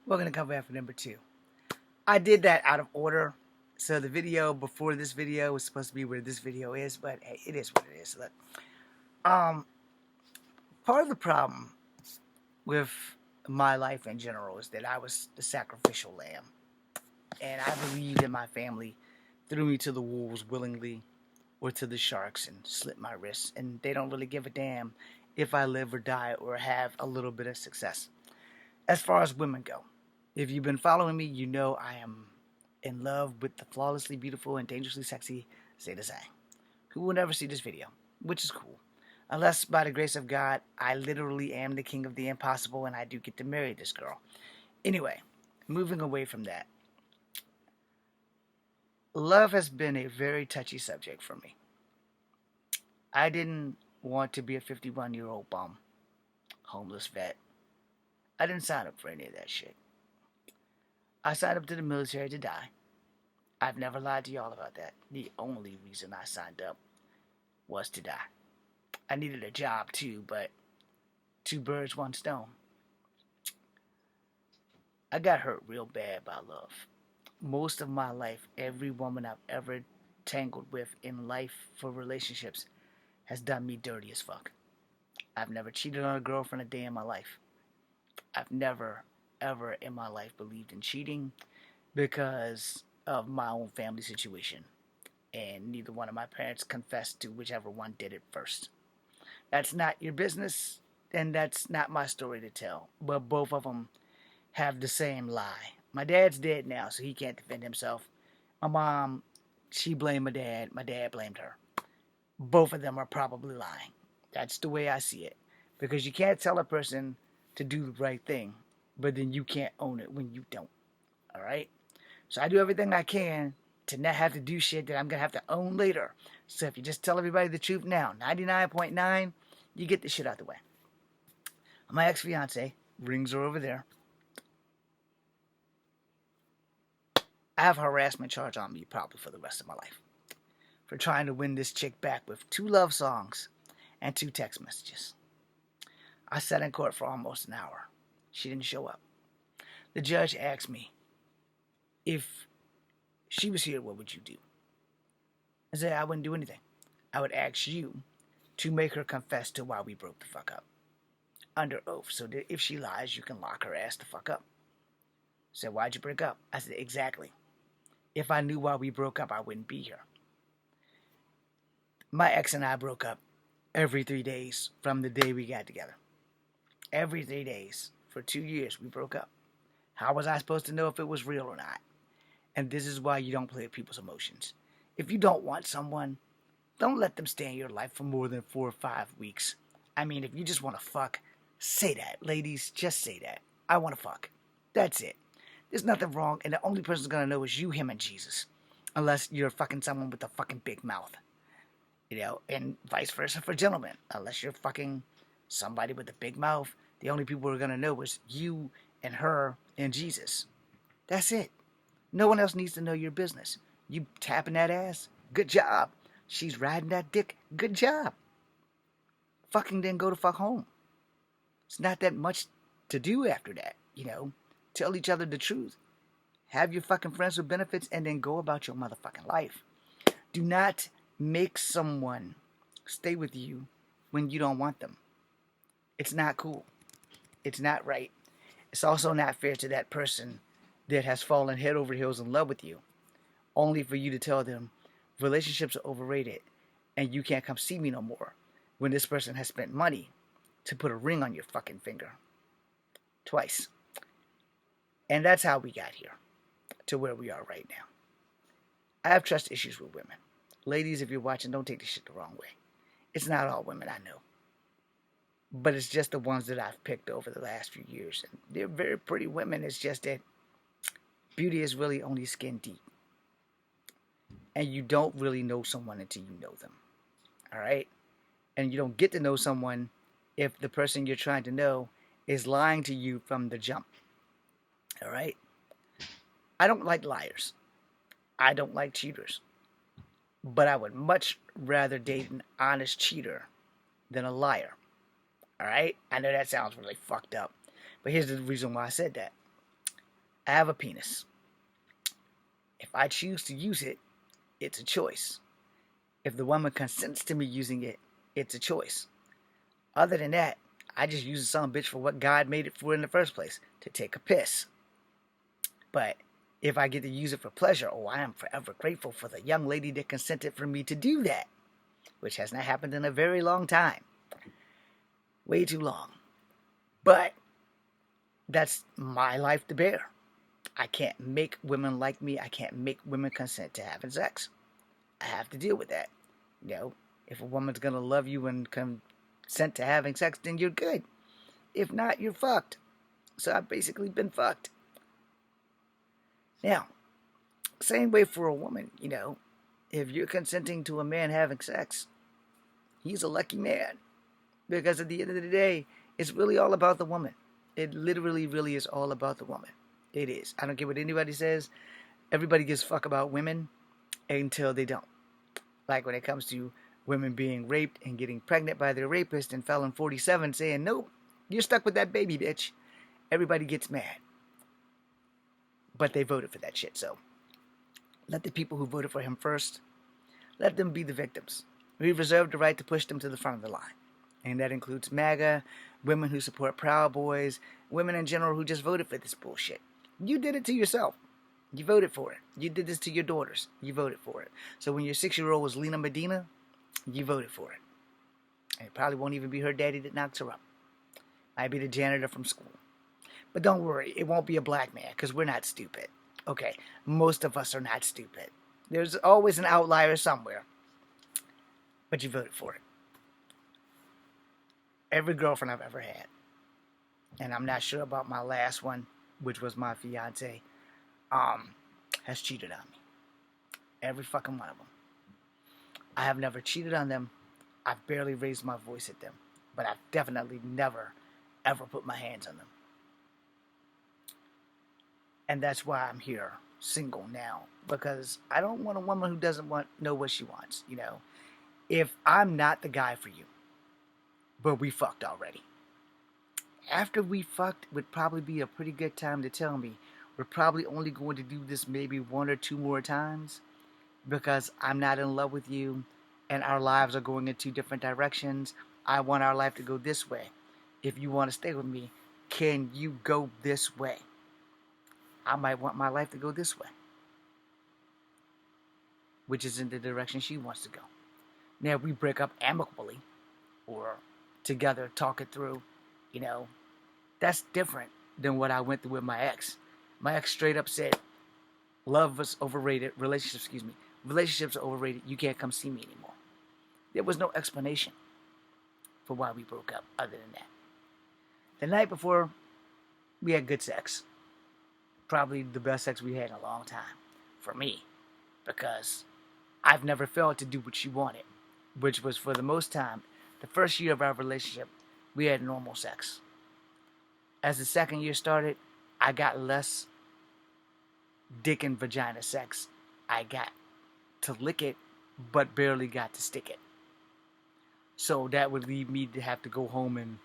We're going to cover after number 2. I did that out of order. So the video before this video was supposed to be where this video is, but hey, it is what it is. Look, um, part of the problem with my life in general is that I was the sacrificial lamb. And I believed in my family threw me to the wolves willingly or to the sharks and slit my wrists. And they don't really give a damn if I live or die or have a little bit of success. As far as women go, if you've been following me, you know I am in love with the flawlessly beautiful and dangerously sexy Zeta Zhang, who will never see this video, which is cool. Unless, by the grace of God, I literally am the king of the impossible and I do get to marry this girl. Anyway, moving away from that, love has been a very touchy subject for me. I didn't want to be a 51-year-old bum, homeless vet. I didn't sign up for any of that shit. I signed up to the military to die. I've never lied to y'all about that. The only reason I signed up was to die. I needed a job too, but two birds, one stone. I got hurt real bad by love. Most of my life, every woman I've ever tangled with in life for relationships has done me dirty as fuck. I've never cheated on a girlfriend a day in my life. I've never, ever in my life believed in cheating because of my own family situation. And neither one of my parents confessed to whichever one did it first. That's not your business, and that's not my story to tell. But both of them have the same lie. My dad's dead now, so he can't defend himself. My mom, she blamed my dad. My dad blamed her. Both of them are probably lying. That's the way I see it. Because you can't tell a person to do the right thing, but then you can't own it when you don't. Alright? So I do everything I can to not have to do shit that I'm going to have to own later. So if you just tell everybody the truth now, 99.9, you get the shit out the way. My ex-fiance, rings are over there. I have a harassment charge on me probably for the rest of my life for trying to win this chick back with 2 love songs and 2 text messages. I sat in court for almost an hour. She didn't show up. The judge asked me, if she was here, what would you do? I said, I wouldn't do anything. I would ask you to make her confess to why we broke the fuck up. Under oath, so that if she lies, you can lock her ass the fuck up. I said, why'd you break up? I said, exactly. If I knew why we broke up, I wouldn't be here. My ex and I broke up every 3 days from the day we got together. Every 3 days. For 2 years, we broke up. How was I supposed to know if it was real or not? And this is why you don't play with people's emotions. If you don't want someone, don't let them stay in your life for more than 4 or 5 weeks. I mean, if you just want to fuck, say that. Ladies, just say that. I want to fuck. That's it. There's nothing wrong, and the only person's going to know is you, him, and Jesus. Unless you're fucking someone with a fucking big mouth. You know, and vice versa for gentlemen. Unless you're fucking somebody with a big mouth, the only people who are going to know is you and her and Jesus. That's it. No one else needs to know your business. You tapping that ass? Good job. She's riding that dick? Good job. Fucking then go to fuck home. It's not that much to do after that, you know. Tell each other the truth. Have your fucking friends with benefits and then go about your motherfucking life. Do not make someone stay with you when you don't want them. It's not cool. It's not right. It's also not fair to that person that has fallen head over heels in love with you, only for you to tell them relationships are overrated and you can't come see me no more when this person has spent money to put a ring on your fucking finger. Twice. And that's how we got here to where we are right now. I have trust issues with women. Ladies, if you're watching, don't take this shit the wrong way. It's not all women, I know. But it's just the ones that I've picked over the last few years. And they're very pretty women. It's just that beauty is really only skin deep. And you don't really know someone until you know them. Alright? And you don't get to know someone if the person you're trying to know is lying to you from the jump. Alright? I don't like liars. I don't like cheaters. But I would much rather date an honest cheater than a liar. Alright? I know that sounds really fucked up. But here's the reason why I said that. I have a penis. If I choose to use it, it's a choice. If the woman consents to me using it, it's a choice. Other than that, I just use the son of a bitch for what God made it for in the first place, to take a piss. But if I get to use it for pleasure, oh, I am forever grateful for the young lady that consented for me to do that, which has not happened in a very long time. Way too long. But that's my life to bear. I can't make women like me. I can't make women consent to having sex. I have to deal with that. You know, if a woman's going to love you and consent to having sex, then you're good. If not, you're fucked. So I've basically been fucked. Now, same way for a woman, you know, if you're consenting to a man having sex, he's a lucky man. Because at the end of the day, it's really all about the woman. It literally, really is all about the woman. It is. I don't care what anybody says. Everybody gives a fuck about women until they don't. Like when it comes to women being raped and getting pregnant by their rapist and felon 47 saying, nope, you're stuck with that baby, bitch. Everybody gets mad. But they voted for that shit, so let the people who voted for him first, let them be the victims. We reserve the right to push them to the front of the line. And that includes MAGA, women who support Proud Boys, women in general who just voted for this bullshit. You did it to yourself. You voted for it. You did this to your daughters. You voted for it. So when your 6-year-old was Lena Medina, you voted for it. And it probably won't even be her daddy that knocks her up. Might be the janitor from school. But don't worry, it won't be a black man, because we're not stupid. Okay, most of us are not stupid. There's always an outlier somewhere. But you voted for it. Every girlfriend I've ever had, and I'm not sure about my last one, which was my fiance, has cheated on me. Every fucking one of them. I have never cheated on them. I've barely raised my voice at them. But I've definitely never, ever put my hands on them. And that's why I'm here, single now. Because I don't want a woman who doesn't know what she wants, you know. If I'm not the guy for you, but we fucked already. After we fucked would probably be a pretty good time to tell me we're probably only going to do this maybe 1 or 2 more times because I'm not in love with you and our lives are going in 2 different directions. I want our life to go this way. If you want to stay with me, can you go this way? I might want my life to go this way, which is in the direction she wants to go. Now, if we break up amicably or together, talk it through, you know, that's different than what I went through with my ex. My ex straight up said, love is overrated, relationships are overrated, you can't come see me anymore. There was no explanation for why we broke up other than that. The night before, we had good sex. Probably the best sex we had in a long time, for me, because I've never failed to do what she wanted, which was for the most time, the first year of our relationship, we had normal sex. As the second year started, I got less dick and vagina sex. I got to lick it, but barely got to stick it. So that would lead me to have to go home and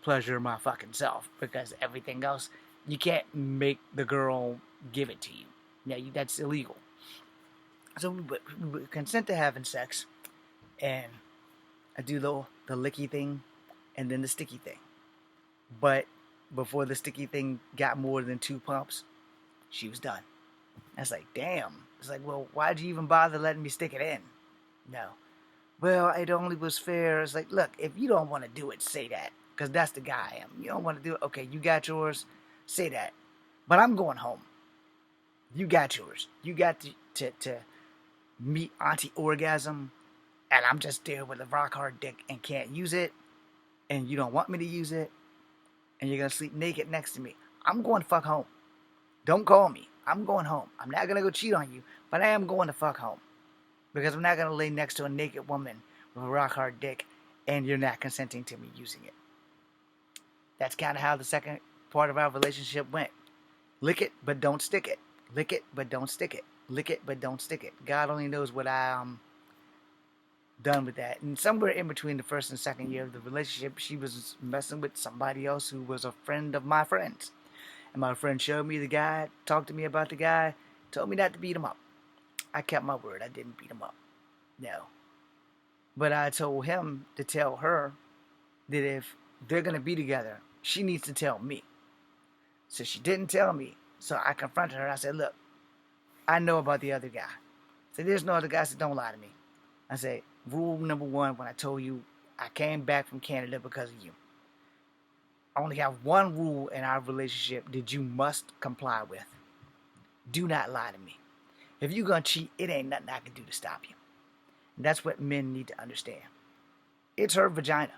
pleasure my fucking self, because everything else, you can't make the girl give it to you. Yeah, that's illegal. So we consent to having sex, and I do the licky thing, and then the sticky thing. But before the sticky thing got more than 2 pumps, she was done. I was like, damn. It's like, well, why'd you even bother letting me stick it in? No. Well, it only was fair. It's like, look, if you don't want to do it, say that. Because that's the guy I am. You don't want to do it? Okay, you got yours. Say that. But I'm going home. You got yours. You got to meet Auntie Orgasm, and I'm just there with a rock hard dick and can't use it, and you don't want me to use it, and you're going to sleep naked next to me. I'm going to fuck home. Don't call me. I'm going home. I'm not going to go cheat on you, but I am going to fuck home. Because I'm not going to lay next to a naked woman with a rock hard dick, and you're not consenting to me using it. That's kind of how the second part of our relationship went. Lick it, but don't stick it. Lick it, but don't stick it. Lick it, but don't stick it. God only knows what I done with that. And somewhere in between the first and second year of the relationship, she was messing with somebody else who was a friend of my friends. And my friend showed me the guy, talked to me about the guy, told me not to beat him up. I kept my word. I didn't beat him up. No. But I told him to tell her that if they're going to be together, she needs to tell me. So she didn't tell me. So I confronted her. I said, look, I know about the other guy. So there's no other guys that don't lie to me. I said, rule number one, when I told you I came back from Canada because of you. I only have one rule in our relationship that you must comply with. Do not lie to me. If you're going to cheat, it ain't nothing I can do to stop you. And that's what men need to understand. It's her vagina.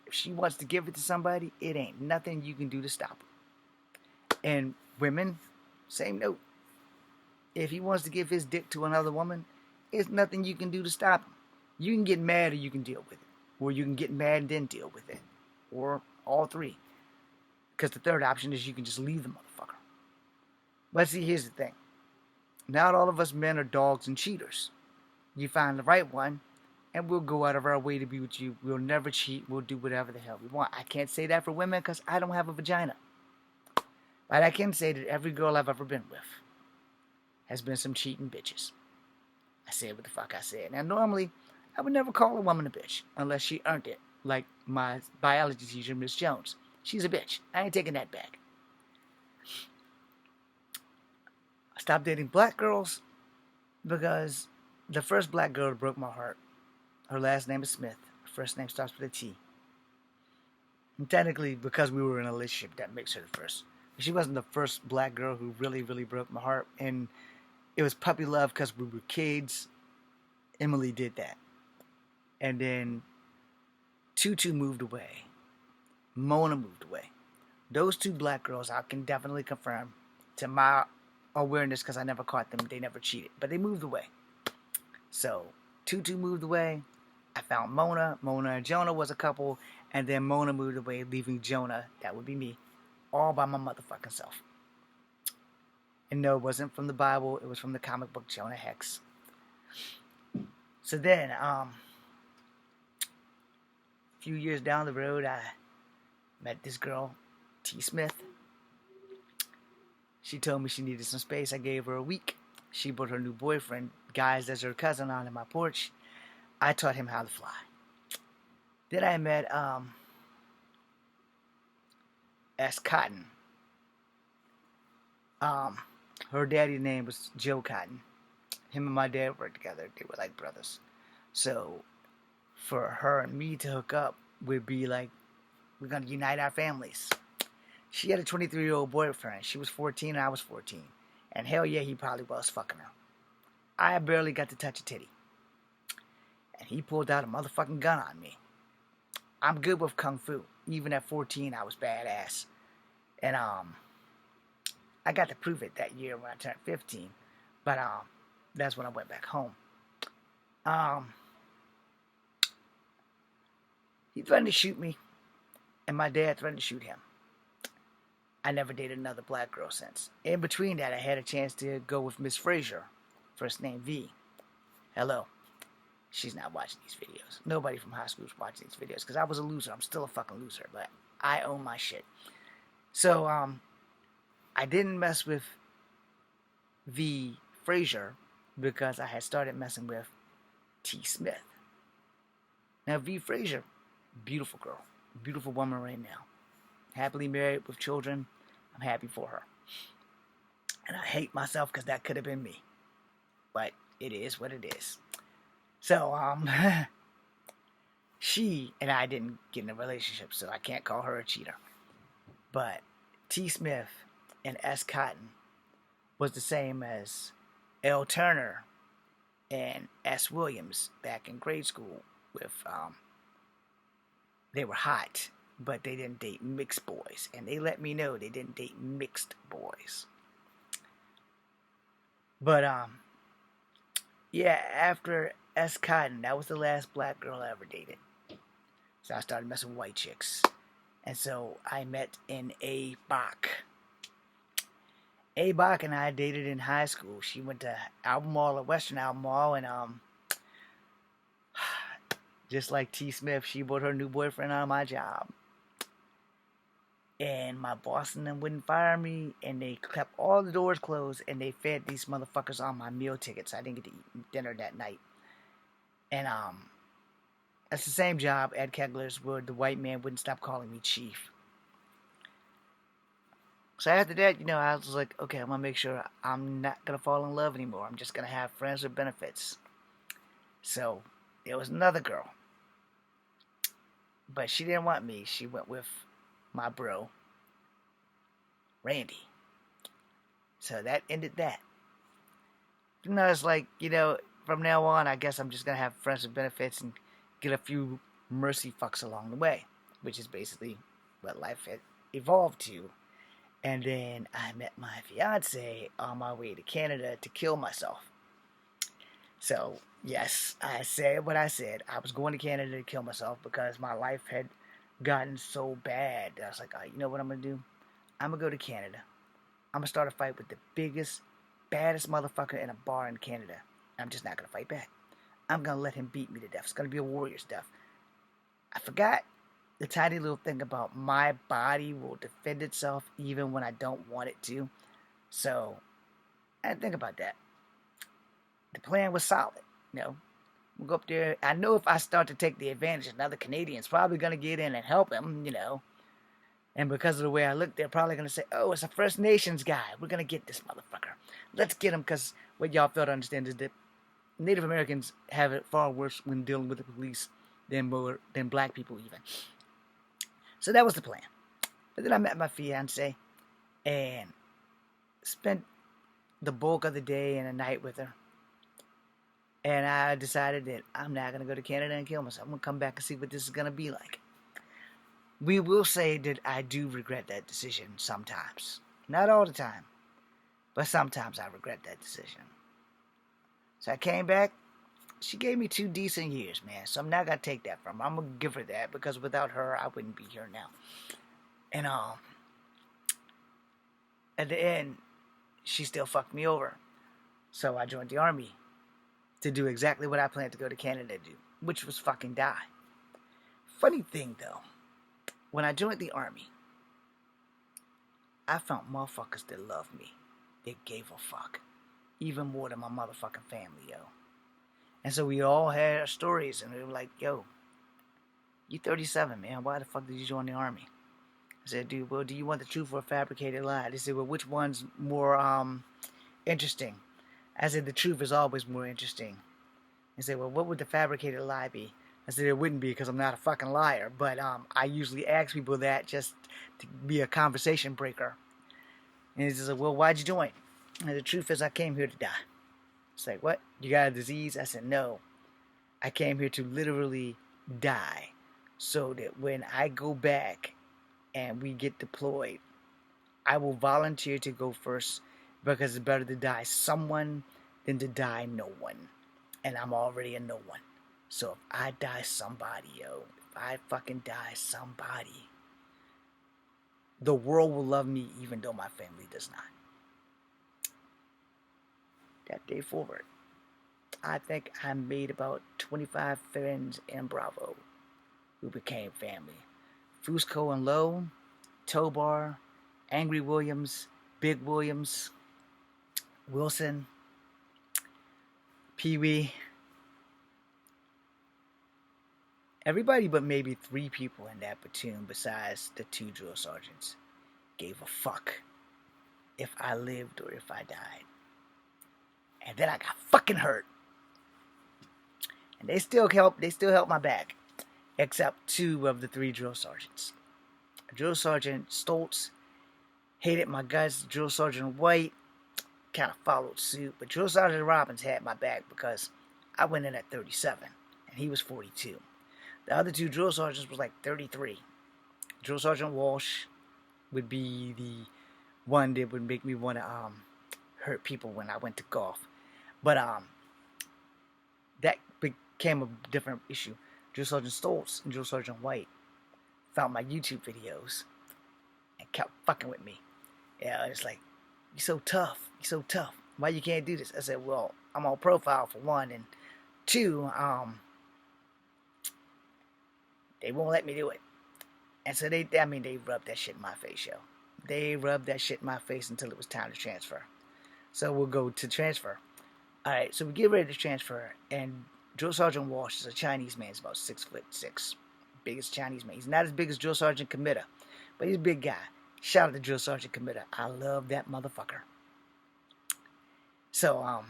If she wants to give it to somebody, it ain't nothing you can do to stop her. And women, same note. If he wants to give his dick to another woman, it's nothing you can do to stop him. You can get mad or you can deal with it. Or you can get mad and then deal with it. Or all three. Because the third option is you can just leave the motherfucker. But see, here's the thing. Not all of us men are dogs and cheaters. You find the right one, and we'll go out of our way to be with you. We'll never cheat. We'll do whatever the hell we want. I can't say that for women because I don't have a vagina. But I can say that every girl I've ever been with has been some cheating bitches. I said what the fuck I said. Now, normally, I would never call a woman a bitch unless she earned it. Like my biology teacher, Miss Jones. She's a bitch. I ain't taking that back. I stopped dating black girls because the first black girl broke my heart. Her last name is Smith. Her first name starts with a T. And technically, because we were in a relationship, that makes her the first. But she wasn't the first black girl who really, really broke my heart. And it was puppy love because we were kids. Emily did that. And then Tutu moved away. Mona moved away. Those two black girls, I can definitely confirm to my awareness, because I never caught them. They never cheated. But they moved away. So, Tutu moved away. I found Mona. Mona and Jonah was a couple. And then Mona moved away, leaving Jonah, that would be me, all by my motherfucking self. And no, it wasn't from the Bible. It was from the comic book Jonah Hex. So then, a few years down the road, I met this girl, T. Smith. She told me she needed some space. I gave her a week. She brought her new boyfriend, guys as her cousin, onto my porch. I taught him how to fly. Then I met S. Cotton. Her daddy's name was Joe Cotton. Him and my dad worked together. They were like brothers. So for her and me to hook up would be like, we're going to unite our families. She had a 23-year-old boyfriend. She was 14 and I was 14. And hell yeah, he probably was fucking her. I barely got to touch a titty. And he pulled out a motherfucking gun on me. I'm good with kung fu. Even at 14, I was badass. And I got to prove it that year when I turned 15. But that's when I went back home. He threatened to shoot me. And my dad threatened to shoot him. I never dated another black girl since. In between that, I had a chance to go with Miss Frazier. First name V. Hello. She's not watching these videos. Nobody from high school is watching these videos because I was a loser. I'm still a fucking loser, but I own my shit. So, I didn't mess with V. Frazier because I had started messing with T. Smith. Now, V. Frazier, beautiful girl. Beautiful woman right now. Happily married with children. I'm happy for her. And I hate myself because that could have been me. But it is what it is. So, she and I didn't get in a relationship, so I can't call her a cheater. But T. Smith and S. Cotton was the same as L. Turner and S. Williams back in grade school with, they were hot, but they didn't date mixed boys. And they let me know they didn't date mixed boys. But, yeah, after S. Cotton, that was the last black girl I ever dated. So I started messing with white chicks. And so I met in A. Bach. A. Bach and I dated in high school. She went to Albemarle or Western Albemarle, and just like T. Smith, she brought her new boyfriend on my job. And my boss and them wouldn't fire me, and they kept all the doors closed, and they fed these motherfuckers on my meal tickets. I didn't get to eat dinner that night. And that's the same job at Kegler's where the white man wouldn't stop calling me chief. So after that, I was like, okay, I'm gonna make sure I'm not gonna fall in love anymore. I'm just gonna have friends with benefits. So there was another girl, but she didn't want me. She went with my bro, Randy. So that ended that. It's like, from now on, I guess I'm just gonna have friends with benefits and get a few mercy fucks along the way, which is basically what life had evolved to. And then I met my fiance on my way to Canada to kill myself. So, yes, I said what I said. I was going to Canada to kill myself because my life had gotten so bad. I was like, you know what I'm going to do? I'm going to go to Canada. I'm going to start a fight with the biggest, baddest motherfucker in a bar in Canada. I'm just not going to fight back. I'm going to let him beat me to death. It's going to be a warrior's death. I forgot the tiny little thing about my body will defend itself even when I don't want it to. So, I didn't think about that. The plan was solid. We'll go up there. I know if I start to take the advantage, another Canadian's probably going to get in and help him, And because of the way I look, they're probably going to say, oh, it's a First Nations guy. We're going to get this motherfucker. Let's get him, because what y'all fail to understand is that Native Americans have it far worse when dealing with the police than black people even. So that was the plan. But then I met my fiance and spent the bulk of the day and the night with her. And I decided that I'm not going to go to Canada and kill myself. I'm going to come back and see what this is going to be like. We will say that I do regret that decision sometimes. Not all the time. But sometimes I regret that decision. So I came back. She gave me 2 decent years, man. So I'm not going to take that from her. I'm going to give her that because without her, I wouldn't be here now. And at the end, she still fucked me over. So I joined the army to do exactly what I planned to go to Canada to do, which was fucking die. Funny thing, though, when I joined the army, I found motherfuckers that loved me. They gave a fuck. Even more than my motherfucking family, yo. And so we all had our stories, and we were like, yo, you 37, man. Why the fuck did you join the army? I said, dude, well, do you want the truth or a fabricated lie? They said, well, which one's more interesting? I said, the truth is always more interesting. They said, well, what would the fabricated lie be? I said, it wouldn't be because I'm not a fucking liar. But I usually ask people that just to be a conversation breaker. And he said, well, why'd you join? And the truth is I came here to die. It's like, what? You got a disease? I said, no. I came here to literally die so that when I go back and we get deployed, I will volunteer to go first because it's better to die someone than to die no one. And I'm already a no one. So if I die somebody, yo, if I fucking die somebody, the world will love me even though my family does not. That day forward, I think I made about 25 friends in Bravo who became family. Fusco and Lowe, Tobar, Angry Williams, Big Williams, Wilson, Pee Wee. Everybody but maybe 3 people in that platoon besides the 2 drill sergeants gave a fuck if I lived or if I died. And then I got fucking hurt. And they still helped my back. Except 2 of the 3 drill sergeants. Drill Sergeant Stoltz hated my guts. Drill Sergeant White kind of followed suit. But Drill Sergeant Robbins had my back because I went in at 37. And he was 42. The other 2 drill sergeants was like 33. Drill Sergeant Walsh would be the one that would make me want to hurt people when I went to golf. But that became a different issue. Drill Sergeant Stoltz and Drill Sergeant White found my YouTube videos and kept fucking with me. Yeah, it's like, you're so tough. You're so tough. Why you can't do this? I said, well, I'm on profile for 1, and 2, they won't let me do it. And so they rubbed that shit in my face, yo. They rubbed that shit in my face until it was time to transfer. So we'll go to transfer. All right, so we get ready to transfer, and Drill Sergeant Walsh is a Chinese man. He's about 6'6", biggest Chinese man. He's not as big as Drill Sergeant Committer, but he's a big guy. Shout out to Drill Sergeant Committer. I love that motherfucker. So,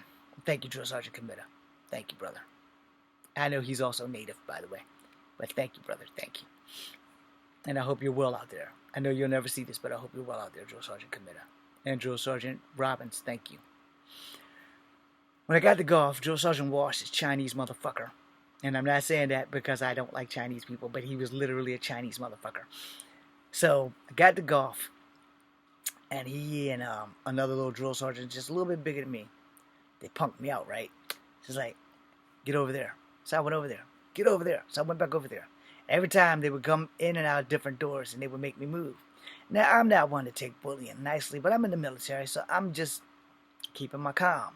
thank you, Drill Sergeant Committer. Thank you, brother. I know he's also native, by the way, but thank you, brother. Thank you. And I hope you're well out there. I know you'll never see this, but I hope you're well out there, Drill Sergeant Committer. And Drill Sergeant Robbins, thank you. When I got to golf, Drill Sergeant Walsh is Chinese motherfucker. And I'm not saying that because I don't like Chinese people, but he was literally a Chinese motherfucker. So I got to golf, and he and another little drill sergeant, just a little bit bigger than me, they punked me out, right? She's like, get over there. So I went over there. Get over there. So I went back over there. Every time they would come in and out of different doors, and they would make me move. Now, I'm not one to take bullying nicely, but I'm in the military, so I'm just keeping my calm.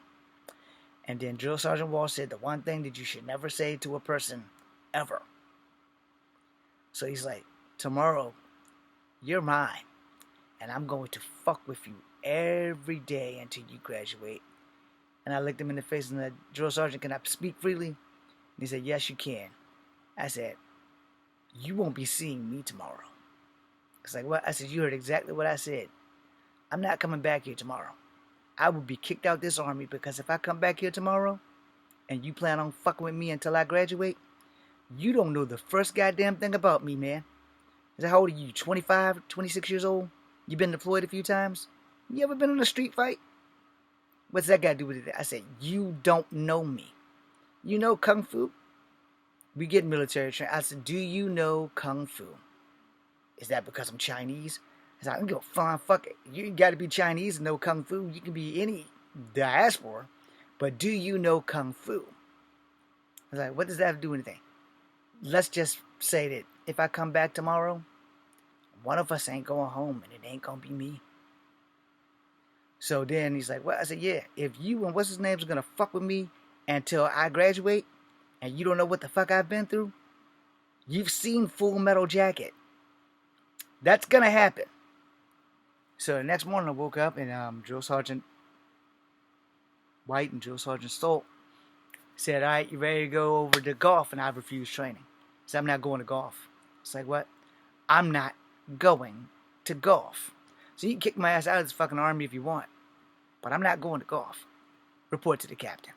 And then Drill Sergeant Walsh said the one thing that you should never say to a person, ever. So he's like, tomorrow, you're mine, and I'm going to fuck with you every day until you graduate. And I looked him in the face and said, Drill Sergeant, can I speak freely? And he said, yes, you can. I said, you won't be seeing me tomorrow. It's like, what? I said, you heard exactly what I said. I'm not coming back here tomorrow. I will be kicked out this army because if I come back here tomorrow and you plan on fucking with me until I graduate, you don't know the first goddamn thing about me, man. I said, how old are you? 25, 26 years old? You been deployed a few times? You ever been in a street fight? What's that got to do with it? I said, you don't know me. You know Kung Fu? We get military training. I said, do you know Kung Fu? Is that because I'm Chinese? I said, I don't give a flying fuck it. You got to be Chinese and know Kung Fu. You can be any diaspora. But do you know Kung Fu? I was like, what does that have to do with anything? Let's just say that if I come back tomorrow, one of us ain't going home and it ain't going to be me. So then he's like, well, I said, yeah, if you and what's his name's going to fuck with me until I graduate and you don't know what the fuck I've been through, you've seen Full Metal Jacket. That's going to happen. So the next morning I woke up and Drill Sergeant White and Drill Sergeant Stolt said, all right, you ready to go over to golf? And I refused training. So I'm not going to golf. It's like, what? I'm not going to golf. So you can kick my ass out of this fucking army if you want. But I'm not going to golf. Report to the captain.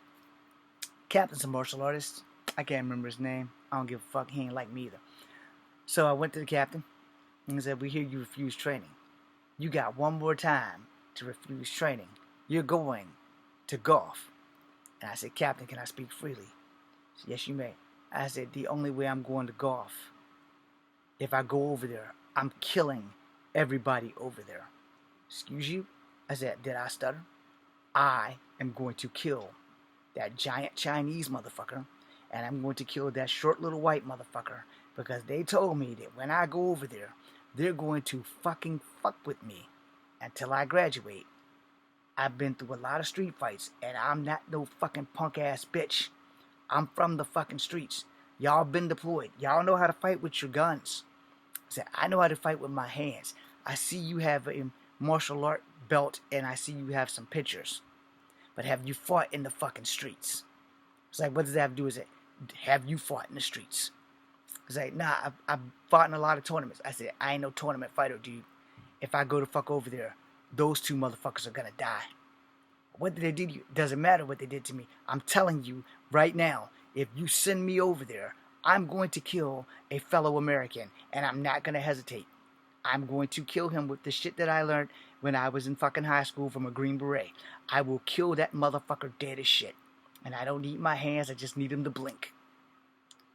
Captain's a martial artist. I can't remember his name. I don't give a fuck. He ain't like me either. So I went to the captain and said, we hear you refuse training. You got one more time to refuse training. You're going to golf. And I said, Captain, can I speak freely? He said, yes, you may. I said, the only way I'm going to golf, if I go over there, I'm killing everybody over there. Excuse you? I said, did I stutter? I am going to kill that giant Chinese motherfucker, and I'm going to kill that short little white motherfucker, because they told me that when I go over there, they're going to fucking fuck with me until I graduate. I've been through a lot of street fights, and I'm not no fucking punk ass bitch. I'm from the fucking streets. Y'all been deployed. Y'all know how to fight with your guns. I said, I know how to fight with my hands. I see you have a martial art belt, and I see you have some pictures. But have you fought in the fucking streets? It's like, what does that have to do with it? Have you fought in the streets? It's like, nah, I've fought in a lot of tournaments. I said, I ain't no tournament fighter, dude. If I go to fuck over there, those two motherfuckers are gonna die. What did they do to you? Doesn't matter what they did to me. I'm telling you right now, if you send me over there, I'm going to kill a fellow American, and I'm not gonna hesitate. I'm going to kill him with the shit that I learned when I was in fucking high school from a Green Beret. I will kill that motherfucker dead as shit. And I don't need my hands, I just need him to blink.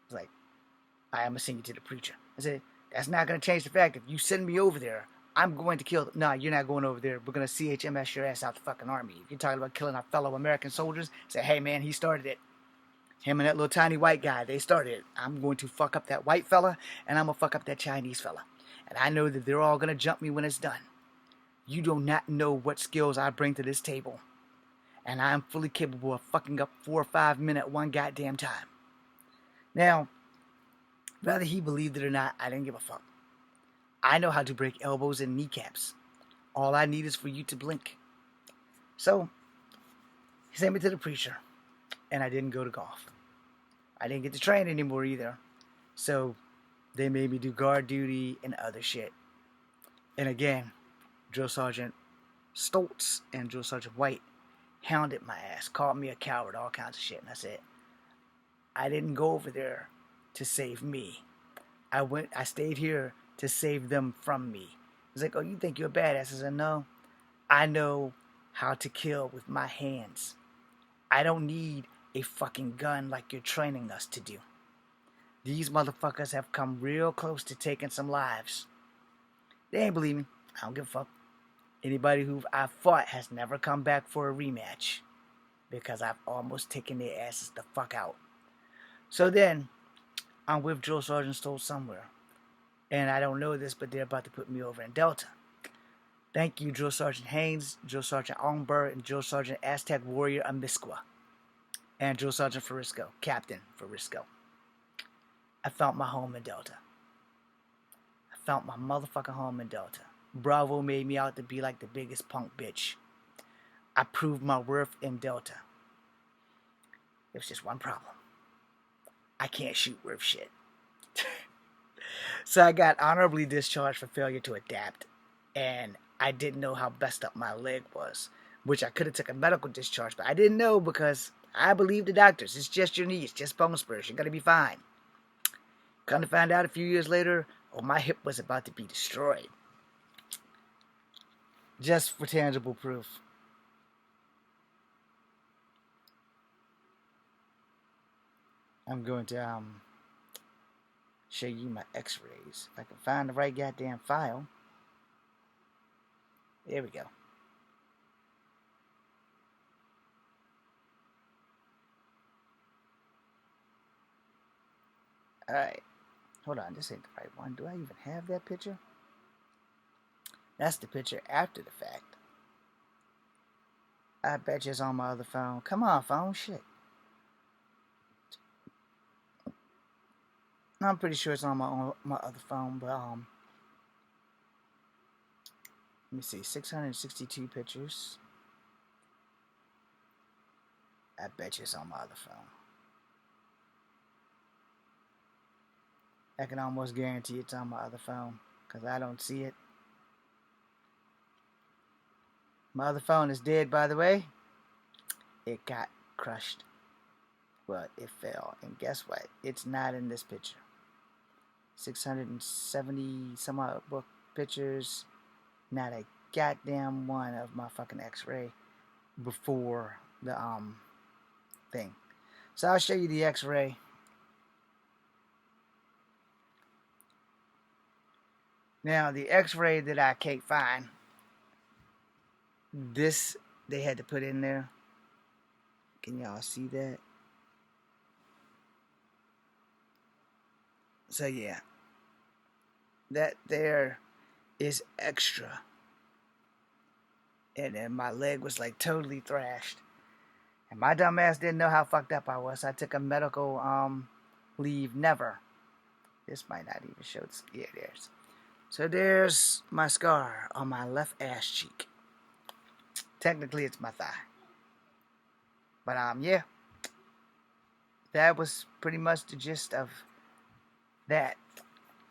It's like, I am a send you to the preacher. I said, that's not going to change the fact if you send me over there, I'm going to kill them. No, you're not going over there. We're going to CHMS your ass out the fucking army. If you're talking about killing our fellow American soldiers, say, hey man, he started it. Him and that little tiny white guy, they started it. I'm going to fuck up that white fella, and I'm going to fuck up that Chinese fella. And I know that they're all going to jump me when it's done. You do not know what skills I bring to this table. And I am fully capable of fucking up 4 or 5 men at one goddamn time. Now, whether he believed it or not, I didn't give a fuck. I know how to break elbows and kneecaps. All I need is for you to blink. So he sent me to the preacher, and I didn't go to golf. I didn't get to train anymore either. So they made me do guard duty and other shit. And again, Drill Sergeant Stoltz and Drill Sergeant White hounded my ass, called me a coward, all kinds of shit. And I said, I didn't go over there to save me. I stayed here to save them from me. He's like, oh, you think you're a badass? I said, no, I know how to kill with my hands. I don't need a fucking gun like you're training us to do. These motherfuckers have come real close to taking some lives. They ain't believe me. I don't give a fuck. Anybody who I fought has never come back for a rematch because I've almost taken their asses the fuck out. So then, I'm with Drill Sergeant Stoll somewhere. And I don't know this, but they're about to put me over in Delta. Thank you, Drill Sergeant Haynes, Drill Sergeant Ongber, and Drill Sergeant Aztec Warrior Amisqua. And Drill Sergeant Farisco, Captain Farisco. I found my home in Delta. I found my motherfucking home in Delta. Bravo made me out to be like the biggest punk bitch. I proved my worth in Delta. There's just one problem. I can't shoot worth shit. So I got honorably discharged for failure to adapt. And I didn't know how messed up my leg was. Which I could have took a medical discharge, but I didn't know because I believe the doctors. It's just your knee. It's just bone spurs. You're going to be fine. Come to find out a few years later, my hip was about to be destroyed. Just for tangible proof. I'm going to show you my x-rays. If I can find the right goddamn file. There we go. Alright. Hold on, this ain't the right one. Do I even have that picture? That's the picture after the fact. I bet you it's on my other phone. Come on, phone. Shit. I'm pretty sure it's on my other phone, but let me see, 662 pictures. I bet you it's on my other phone. I can almost guarantee it's on my other phone, because I don't see it. My other phone is dead, by the way. It got crushed. Well, it fell. And guess what? It's not in this picture. 670 some odd book pictures. Not a goddamn one of my fucking x-ray before the thing. So I'll show you the x-ray. Now the x-ray that I can't find, this they had to put in there. Can y'all see that? So yeah, that there is extra. And then my leg was like totally thrashed. And my dumb ass didn't know how fucked up I was. I took a medical leave never. This might not even show. Yeah, there's. So there's my scar on my left ass cheek. Technically it's my thigh. But yeah. That was pretty much the gist of that.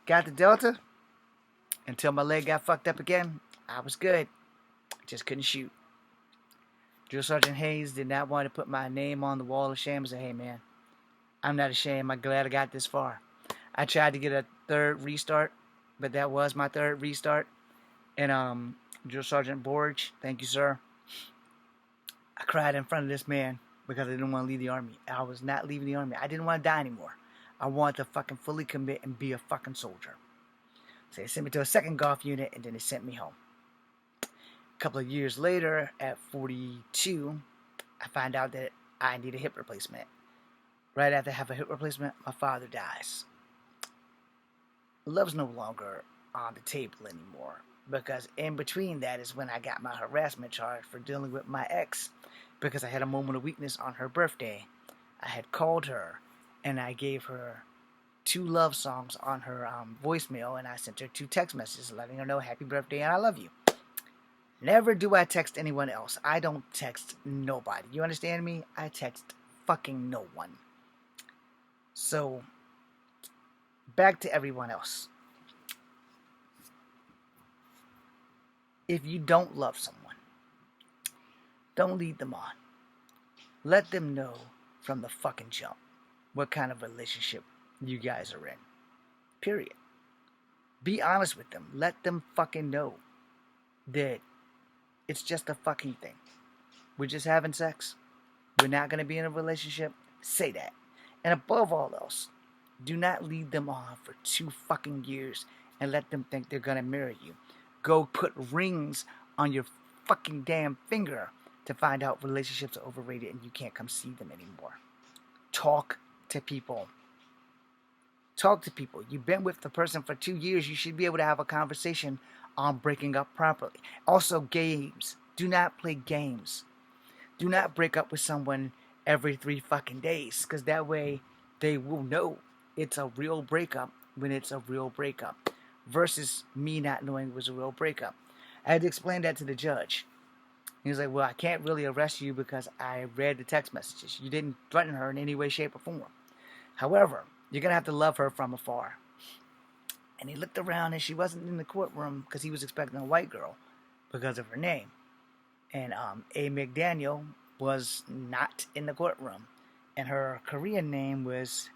Got the Delta. Until my leg got fucked up again, I was good. Just couldn't shoot. Drill Sergeant Hayes did not want to put my name on the wall of shame and say, hey man, I'm not ashamed. I'm glad I got this far. I tried to get a third restart, but that was my third restart. And Drill Sergeant Borge, thank you, sir. I cried in front of this man because I didn't want to leave the Army. I was not leaving the Army. I didn't want to die anymore. I wanted to fucking fully commit and be a fucking soldier. So they sent me to a second golf unit, and then they sent me home. A couple of years later, at 42, I find out that I need a hip replacement. Right after I have a hip replacement, my father dies. Love's no longer on the table anymore, because in between that is when I got my harassment charge for dealing with my ex, because I had a moment of weakness on her birthday. I had called her, and I gave her 2 love songs on her voicemail, and I sent her 2 text messages letting her know happy birthday and I love you. Never do I text anyone else. I don't text nobody. You understand me? I text fucking no one. So, back to everyone else. If you don't love someone, don't lead them on. Let them know from the fucking jump what kind of relationship you guys are in. Period. Be honest with them. Let them fucking know that it's just a fucking thing. We're just having sex. We're not going to be in a relationship. Say that. And above all else, do not lead them on for 2 fucking years and let them think they're going to marry you. Go put rings on your fucking damn finger to find out relationships are overrated and you can't come see them anymore. Talk to people. Talk to people. You've been with the person for 2 years. You should be able to have a conversation on breaking up properly. Also, games. Do not play games. Do not break up with someone every 3 fucking days, because that way they will know it's a real breakup when it's a real breakup, versus me not knowing it was a real breakup. I had to explain that to the judge. He was like, well, I can't really arrest you because I read the text messages. You didn't threaten her in any way, shape, or form. However, you're going to have to love her from afar. And he looked around and she wasn't in the courtroom because he was expecting a white girl because of her name. And A. McDaniel was not in the courtroom. And her Korean name was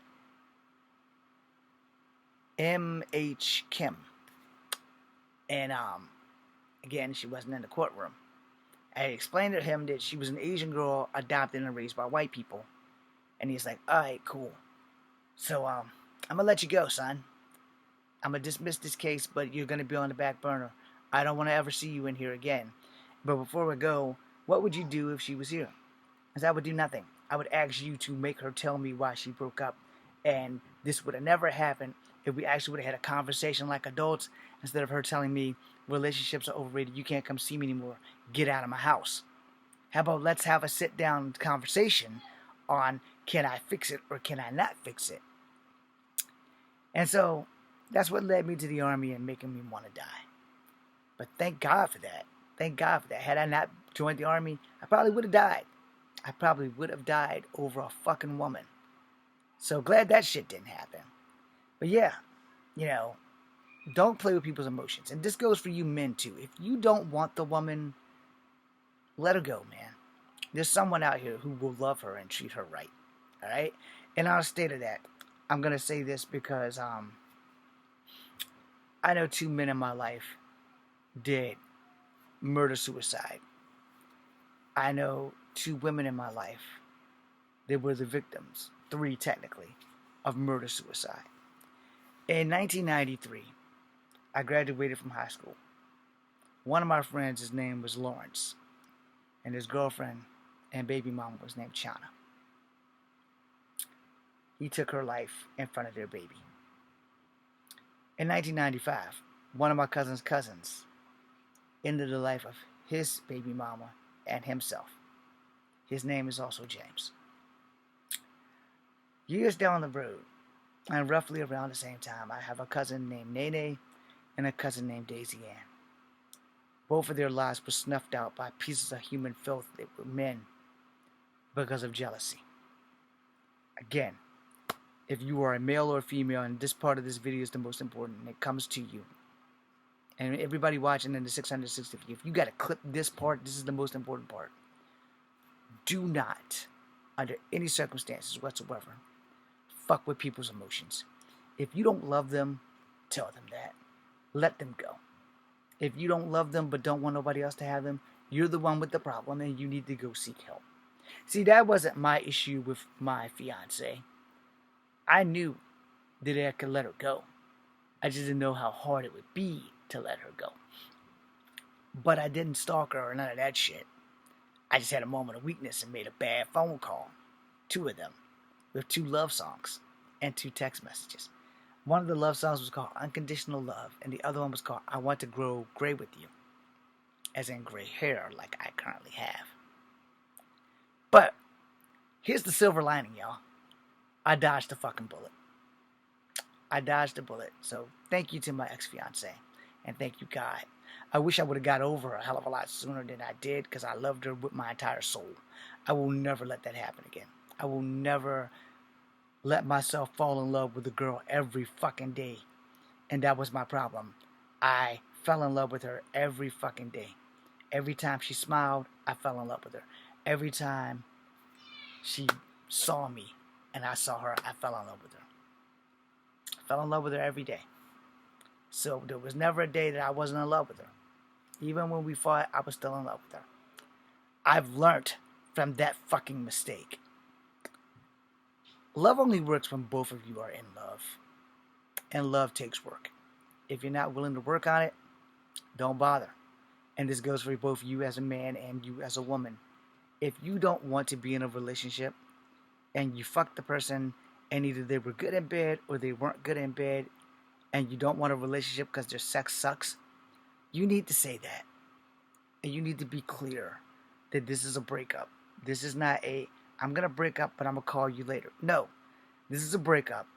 M.H. Kim. And again, she wasn't in the courtroom. I explained to him that she was an Asian girl adopted and raised by white people. And he's like, alright, cool. So, I'm going to let you go, son. I'm going to dismiss this case, but you're going to be on the back burner. I don't want to ever see you in here again. But before we go, what would you do if she was here? Because I would do nothing. I would ask you to make her tell me why she broke up. And this would have never happened if we actually would have had a conversation like adults, instead of her telling me relationships are overrated, you can't come see me anymore, get out of my house. How about let's have a sit-down conversation on, can I fix it or can I not fix it? And so that's what led me to the Army and making me want to die. But thank God for that. Thank God for that. Had I not joined the Army, I probably would have died. I probably would have died over a fucking woman. So glad that shit didn't happen. But yeah, don't play with people's emotions. And this goes for you men too. If you don't want the woman, let her go, man. There's someone out here who will love her and treat her right. Alright? And on a state of that, I'm going to say this because I know 2 men in my life did murder-suicide. I know 2 women in my life that were the victims, 3 technically, of murder-suicide. In 1993, I graduated from high school. One of my friends, his name was Lawrence, and his girlfriend and baby mama was named Chana. He took her life in front of their baby. In 1995, one of my cousin's cousins ended the life of his baby mama and himself. His name is also James. Years down the road, and roughly around the same time, I have a cousin named Nene and a cousin named Daisy Ann. Both of their lives were snuffed out by pieces of human filth that were men because of jealousy. Again, if you are a male or a female, and this part of this video is the most important, and it comes to you, and everybody watching in the 660, if you got to clip this part, this is the most important part. Do not, under any circumstances whatsoever, fuck with people's emotions. If you don't love them, tell them that. Let them go. If you don't love them but don't want nobody else to have them, you're the one with the problem and you need to go seek help. See, that wasn't my issue with my fiance. I knew that I could let her go. I just didn't know how hard it would be to let her go. But I didn't stalk her or none of that shit. I just had a moment of weakness and made a bad phone call. 2 of them. With 2 love songs and 2 text messages. One of the love songs was called Unconditional Love, and the other one was called I Want to Grow Gray With You. As in gray hair, like I currently have. But here's the silver lining, y'all. I dodged the fucking bullet. I dodged a bullet. So thank you to my ex-fiance. And thank you, God. I wish I would have got over her a hell of a lot sooner than I did because I loved her with my entire soul. I will never let that happen again. I will never let myself fall in love with a girl every fucking day. And that was my problem. I fell in love with her every fucking day. Every time she smiled, I fell in love with her. Every time she saw me and I saw her, I fell in love with her. I fell in love with her every day. So there was never a day that I wasn't in love with her. Even when we fought, I was still in love with her. I've learned from that fucking mistake. Love only works when both of you are in love. And love takes work. If you're not willing to work on it, don't bother. And this goes for both you as a man and you as a woman. If you don't want to be in a relationship and you fuck the person and either they were good in bed or they weren't good in bed and you don't want a relationship because their sex sucks, you need to say that. And you need to be clear that this is a breakup. This is not a, I'm going to break up, but I'm going to call you later. No, this is a breakup.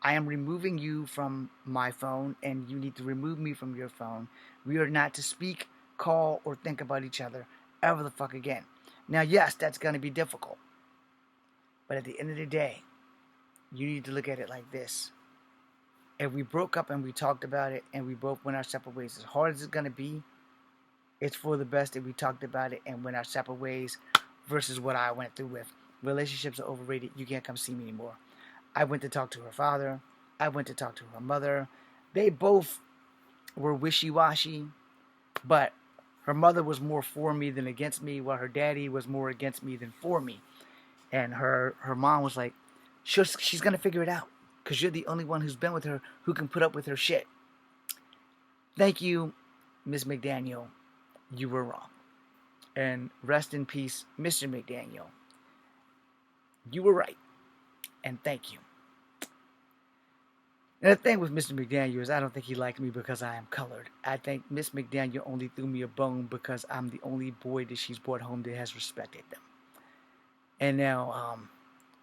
I am removing you from my phone, and you need to remove me from your phone. We are not to speak, call, or think about each other ever the fuck again. Now, yes, that's going to be difficult. But at the end of the day, you need to look at it like this. If we broke up and we talked about it and we both went our separate ways, as hard as it's going to be, it's for the best that we talked about it and went our separate ways versus what I went through with. Relationships are overrated. You can't come see me anymore. I went to talk to her father. I went to talk to her mother. They both were wishy-washy, but her mother was more for me than against me, while her daddy was more against me than for me. And her mom was like, she's going to figure it out because you're the only one who's been with her who can put up with her shit. Thank you, Miss McDaniel. You were wrong. And rest in peace, Mr. McDaniel. You were right. And thank you. And the thing with Mr. McDaniel is I don't think he liked me because I am colored. I think Miss McDaniel only threw me a bone because I'm the only boy that she's brought home that has respected them. And now,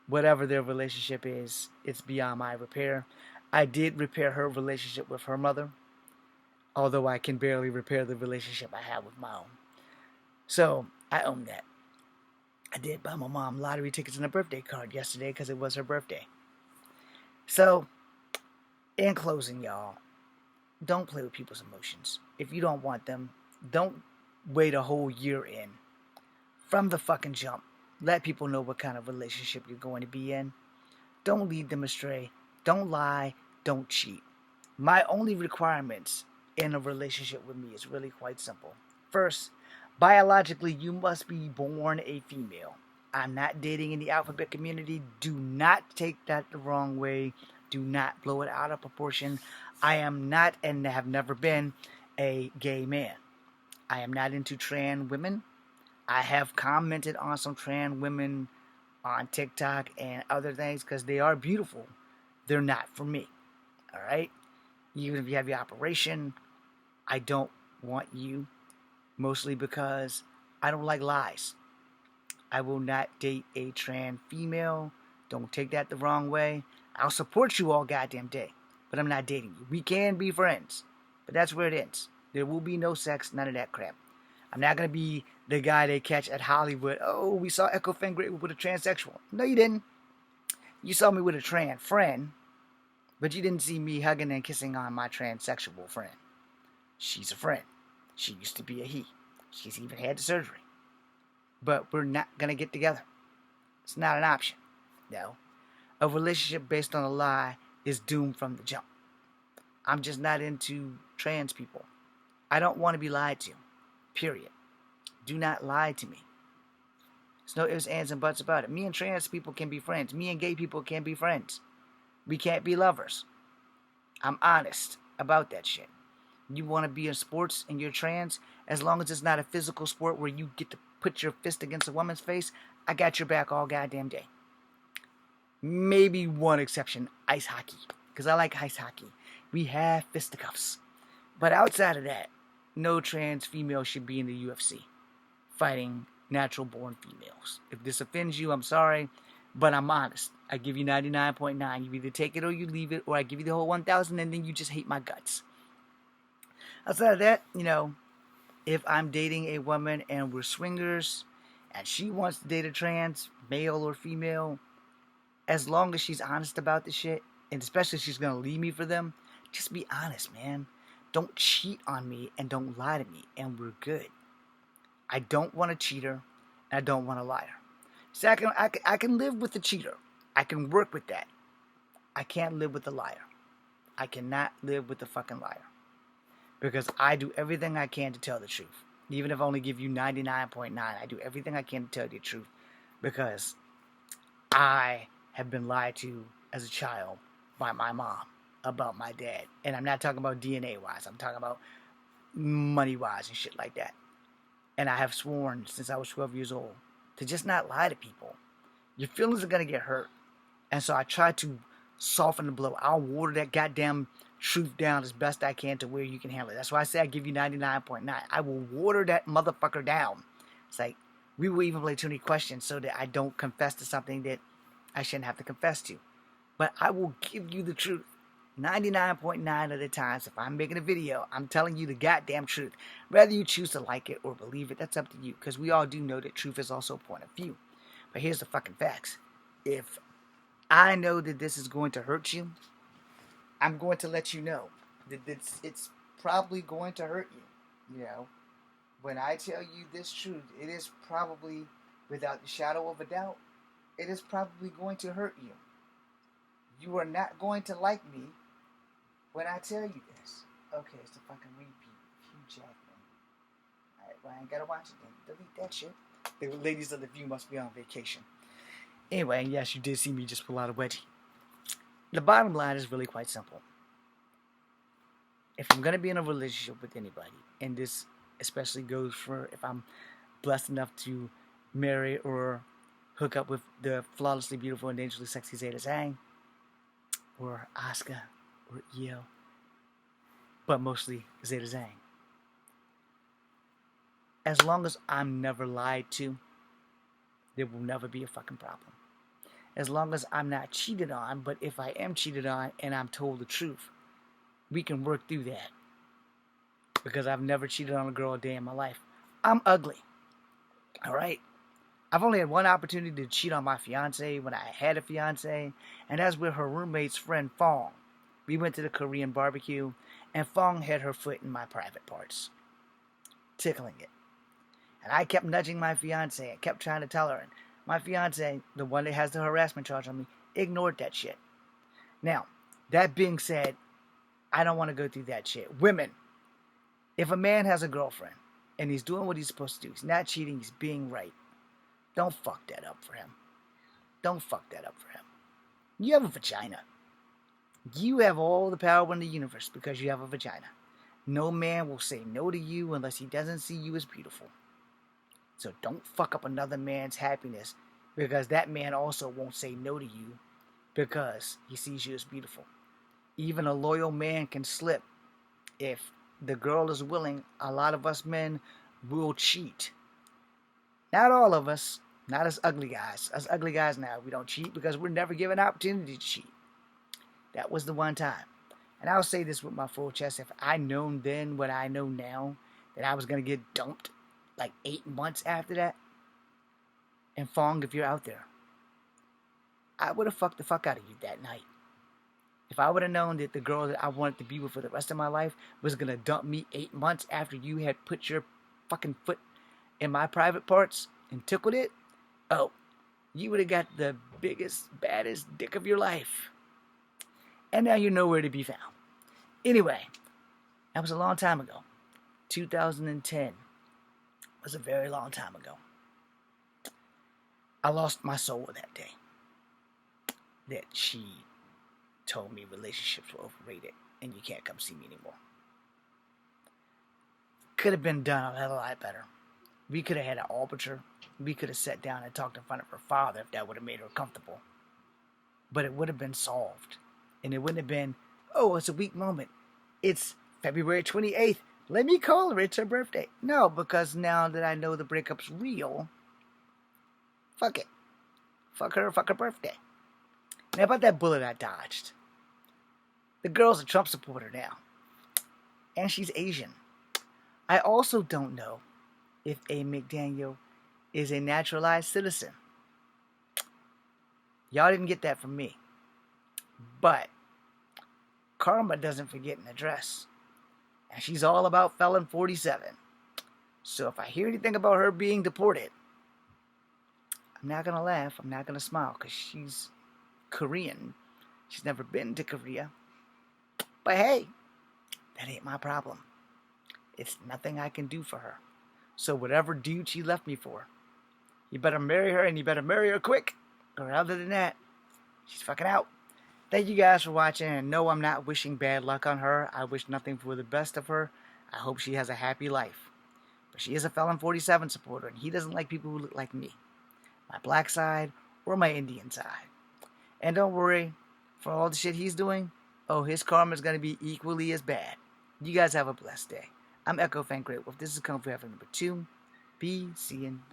whatever their relationship is, it's beyond my repair. I did repair her relationship with her mother, although I can barely repair the relationship I have with my own. So, I own that. I did buy my mom lottery tickets and a birthday card yesterday because it was her birthday. So, in closing, y'all, don't play with people's emotions. If you don't want them, don't wait a whole year in. From the fucking jump, let people know what kind of relationship you're going to be in. Don't lead them astray. Don't lie. Don't cheat. My only requirements in a relationship with me is really quite simple. First, biologically, you must be born a female. I'm not dating in the alphabet community. Do not take that the wrong way. Do not blow it out of proportion. I am not and have never been a gay man. I am not into trans women. I have commented on some trans women on TikTok and other things because they are beautiful. They're not for me. All right? Even if you have your operation, I don't want you. Mostly because I don't like lies. I will not date a trans female. Don't take that the wrong way. I'll support you all goddamn day. But I'm not dating you. We can be friends. But that's where it ends. There will be no sex, none of that crap. I'm not going to be the guy they catch at Hollywood. Oh, we saw Echo Fengrave with a transsexual. No, you didn't. You saw me with a trans friend. But you didn't see me hugging and kissing on my transsexual friend. She's a friend. She used to be a he. She's even had the surgery. But we're not going to get together. It's not an option. No. A relationship based on a lie is doomed from the jump. I'm just not into trans people. I don't want to be lied to. Period. Do not lie to me. There's no ifs, ands, and buts about it. Me and trans people can be friends. Me and gay people can be friends. We can't be lovers. I'm honest about that shit. You want to be in sports and you're trans, as long as it's not a physical sport where you get to put your fist against a woman's face, I got your back all goddamn day. Maybe one exception, ice hockey, because I like ice hockey. We have fisticuffs. But outside of that, no trans female should be in the UFC fighting natural-born females. If this offends you, I'm sorry, but I'm honest. I give you 99.9. You either take it or you leave it, or I give you the whole 1,000 and then you just hate my guts. Outside of that, if I'm dating a woman and we're swingers and she wants to date a trans, male or female, as long as she's honest about the shit, and especially if she's going to leave me for them, just be honest, man. Don't cheat on me and don't lie to me, and we're good. I don't want a cheater, and I don't want a liar. See, I can live with the cheater. I can work with that. I can't live with the liar. I cannot live with the fucking liar. Because I do everything I can to tell the truth. Even if I only give you 99.9, I do everything I can to tell you the truth. Because I have been lied to as a child by my mom about my dad. And I'm not talking about DNA-wise. I'm talking about money-wise and shit like that. And I have sworn since I was 12 years old to just not lie to people. Your feelings are going to get hurt. And so I try to soften the blow. I'll water that goddamn truth down as best I can to where you can handle it. That's why I say I give you 99.9. I will water that motherfucker down. It's like, we will even play too many questions so that I don't confess to something that I shouldn't have to confess to. But I will give you the truth. 99.9 of the times, if I'm making a video, I'm telling you the goddamn truth. Whether you choose to like it or believe it, that's up to you. Because we all do know that truth is also a point of view. But here's the fucking facts. If I know that this is going to hurt you, I'm going to let you know that it's probably going to hurt you. When I tell you this truth, it is probably, without the shadow of a doubt, it is probably going to hurt you. You are not going to like me when I tell you this. Okay, it's the fucking repeat. Hugh Jackman. Alright, well, I ain't gotta watch it then. Delete that shit. The ladies of the view must be on vacation. Anyway, yes, you did see me just pull out a wedgie. The bottom line is really quite simple. If I'm going to be in a relationship with anybody, and this especially goes for if I'm blessed enough to marry or hook up with the flawlessly beautiful and dangerously sexy Zeta Zhang, or Asuka, or Io, but mostly Zeta Zhang. As long as I'm never lied to, there will never be a fucking problem. As long as I'm not cheated on, but if I am cheated on and I'm told the truth, we can work through that. Because I've never cheated on a girl a day in my life. I'm ugly. Alright? I've only had one opportunity to cheat on my fiance when I had a fiance, and that's with her roommate's friend Fong. We went to the Korean barbecue, and Fong had her foot in my private parts, tickling it. And I kept nudging my fiance and kept trying to tell her, and my fiance, the one that has the harassment charge on me, ignored that shit. Now, that being said, I don't want to go through that shit. Women, if a man has a girlfriend and he's doing what he's supposed to do, he's not cheating, he's being right, don't fuck that up for him. Don't fuck that up for him. You have a vagina. You have all the power in the universe because you have a vagina. No man will say no to you unless he doesn't see you as beautiful. So don't fuck up another man's happiness because that man also won't say no to you because he sees you as beautiful. Even a loyal man can slip. If the girl is willing, a lot of us men will cheat. Not all of us. Not us ugly guys. Us ugly guys now, we don't cheat because we're never given an opportunity to cheat. That was the one time. And I'll say this with my full chest. If I known then what I know now, that I was going to get dumped like 8 months after that, and Fong, if you're out there, I would have fucked the fuck out of you that night. If I would have known that the girl that I wanted to be with for the rest of my life was going to dump me 8 months after you had put your fucking foot in my private parts and tickled it, oh, you would have got the biggest, baddest dick of your life. And now you're nowhere to be found. Anyway, that was a long time ago. 2010 was a very long time ago. I lost my soul that day. That she told me relationships were overrated and you can't come see me anymore. Could have been done a hell of a lot better. We could have had an arbiter. We could have sat down and talked in front of her father if that would have made her comfortable. But it would have been solved. And it wouldn't have been, oh, it's a weak moment. It's February 28th. Let me call her. It's her birthday. No, because now that I know the breakup's real, fuck it. Fuck her birthday. Now about that bullet I dodged. The girl's a Trump supporter now. And she's Asian. I also don't know if A. McDaniel is a naturalized citizen. Y'all didn't get that from me. But karma doesn't forget an address. And she's all about felon 47. So if I hear anything about her being deported, I'm not going to laugh. I'm not going to smile because she's Korean. She's never been to Korea. But hey, that ain't my problem. It's nothing I can do for her. So whatever dude she left me for, you better marry her, and you better marry her quick. Or other than that, she's fucking out. Thank you guys for watching, and no, I'm not wishing bad luck on her. I wish nothing for the best of her. I hope she has a happy life. But she is a Felon 47 supporter, and he doesn't like people who look like me. My black side or my Indian side. And don't worry, for all the shit he's doing, oh, his karma is going to be equally as bad. You guys have a blessed day. I'm Echo Fan Great Wolf. This is Kung Fu Evan number 2. Be seeing